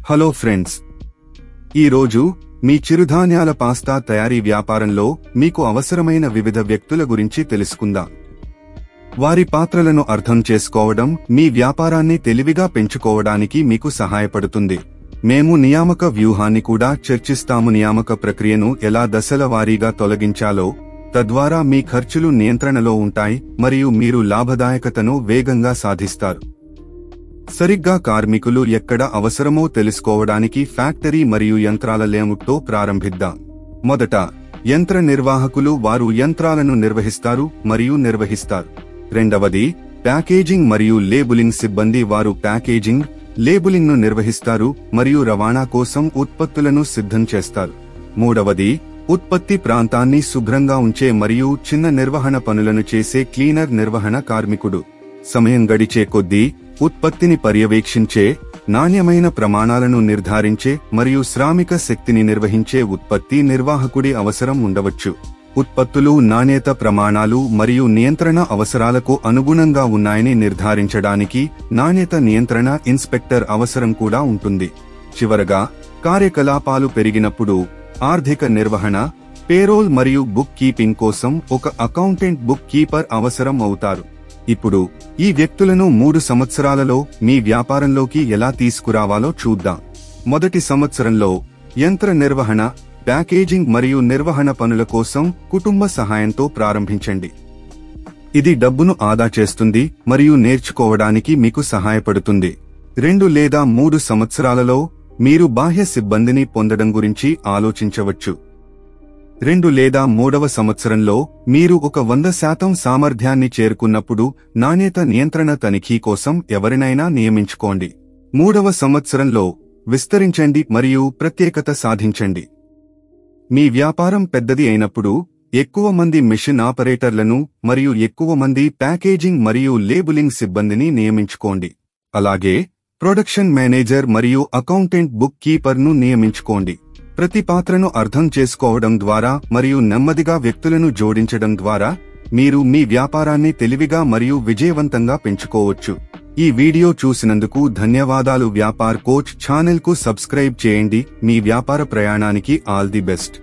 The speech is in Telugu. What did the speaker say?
హలో ఫ్రెండ్స్, ఈరోజు మీ చిరుధాన్యాల పాస్తా తయారీ వ్యాపారంలో మీకు అవసరమైన వివిధ వ్యక్తుల గురించి తెలుసుకుందాం. వారి పాత్రలను అర్థం చేసుకోవడం మీ వ్యాపారాన్ని తెలివిగా పెంచుకోవడానికి మీకు సహాయపడుతుంది. మేము నియామక వ్యూహాన్ని కూడా చర్చిస్తాము. నియామక ప్రక్రియను ఎలా దశల వారీగా తొలగించాలో, తద్వారా మీ ఖర్చులు నియంత్రణలో ఉంటాయి మరియు మీరు లాభదాయకతను వేగంగా సాధిస్తారు. సరిగ్గా కార్మికులు ఎక్కడ అవసరమో తెలుసుకోవడానికి ఫ్యాక్టరీ మరియు యంత్రాల లేఅవుట్తో ప్రారంభిద్దాం. మొదట, యంత్ర నిర్వాహకులు వారు యంత్రాలను నిర్వహిస్తారు మరియు నిర్వహిస్తారు. రెండవది, ప్యాకేజింగ్ మరియు లేబులింగ్ సిబ్బంది వారు ప్యాకేజింగ్, లేబులింగ్ను నిర్వహిస్తారు మరియు రవాణా కోసం ఉత్పత్తులను సిద్ధం చేస్తారు. మూడవది, ఉత్పత్తి ప్రాంతాన్ని శుభ్రంగా ఉంచే మరియు చిన్న నిర్వహణ పనులను చేసే క్లీనర్ నిర్వహణ కార్మికుడు. సమయం గడిచే కొద్దీ ఉత్పత్తిని పర్యవేక్షించే, నాణ్యమైన ప్రమాణాలను నిర్ధారించే మరియు శ్రామిక శక్తిని నిర్వహించే ఉత్పత్తి నిర్వాహకుడి అవసరం ఉండవచ్చు. ఉత్పత్తులు నాణ్యత ప్రమాణాలు మరియు నియంత్రణ అవసరాలకు అనుగుణంగా ఉన్నాయని నిర్ధారించడానికి నాణ్యత నియంత్రణ ఇన్స్పెక్టర్ అవసరం కూడా ఉంటుంది. చివరగా, కార్యకలాపాలు పెరిగినప్పుడు ఆర్థిక నిర్వహణ, పేరోల్ మరియు బుక్ కీపింగ్ కోసం ఒక అకౌంటెంట్ బుక్ కీపర్ అవసరం అవుతారు. ఇప్పుడు ఈ వ్యక్తులను 3 సంవత్సరాలలో మీ వ్యాపారంలోకి ఎలా తీసుకురావాలో చూద్దాం. మొదటి సంవత్సరంలో యంత్ర నిర్వహణ, ప్యాకేజింగ్ మరియు నిర్వహణ పనుల కోసం కుటుంబ సహాయంతో ప్రారంభించండి. ఇది డబ్బును ఆదా చేస్తుంది మరియు నేర్చుకోవడానికి మీకు సహాయపడుతుంది. 2 లేదా 3 సంవత్సరాలలో మీరు బాహ్య సిబ్బందిని పొందడం గురించి ఆలోచించవచ్చు. 2 లేదా 3వ సంవత్సరంలో మీరు ఒక 100% సామర్థ్యాన్ని చేరుకున్నప్పుడు నాణ్యత నియంత్రణ తనిఖీ కోసం ఎవరినైనా నియమించుకోండి. 3వ సంవత్సరంలో విస్తరించండి మరియు ప్రత్యేకత సాధించండి. మీ వ్యాపారం పెద్దది అయినప్పుడు ఎక్కువ మంది మెషిన్ ఆపరేటర్లను మరియు ఎక్కువ మంది ప్యాకేజింగ్ మరియు లేబులింగ్ సిబ్బందిని నియమించుకోండి. అలాగే ప్రొడక్షన్ మేనేజర్ మరియు అకౌంటెంట్ బుక్ కీపర్ను నియమించుకోండి. ప్రతి పాత్రను అర్థం చేసుకోవడం ద్వారా మరియు నెమ్మదిగా వ్యక్తులను జోడించడం ద్వారా మీరు మీ వ్యాపారాన్ని తెలివిగా మరియు విజయవంతంగా పెంచుకోవచ్చు. ఈ వీడియో చూసినందుకు ధన్యవాదాలు. వ్యాపార్ కోచ్ ఛానెల్కు సబ్స్క్రైబ్ చేయండి. మీ వ్యాపార ప్రయాణానికి ఆల్ ది బెస్ట్.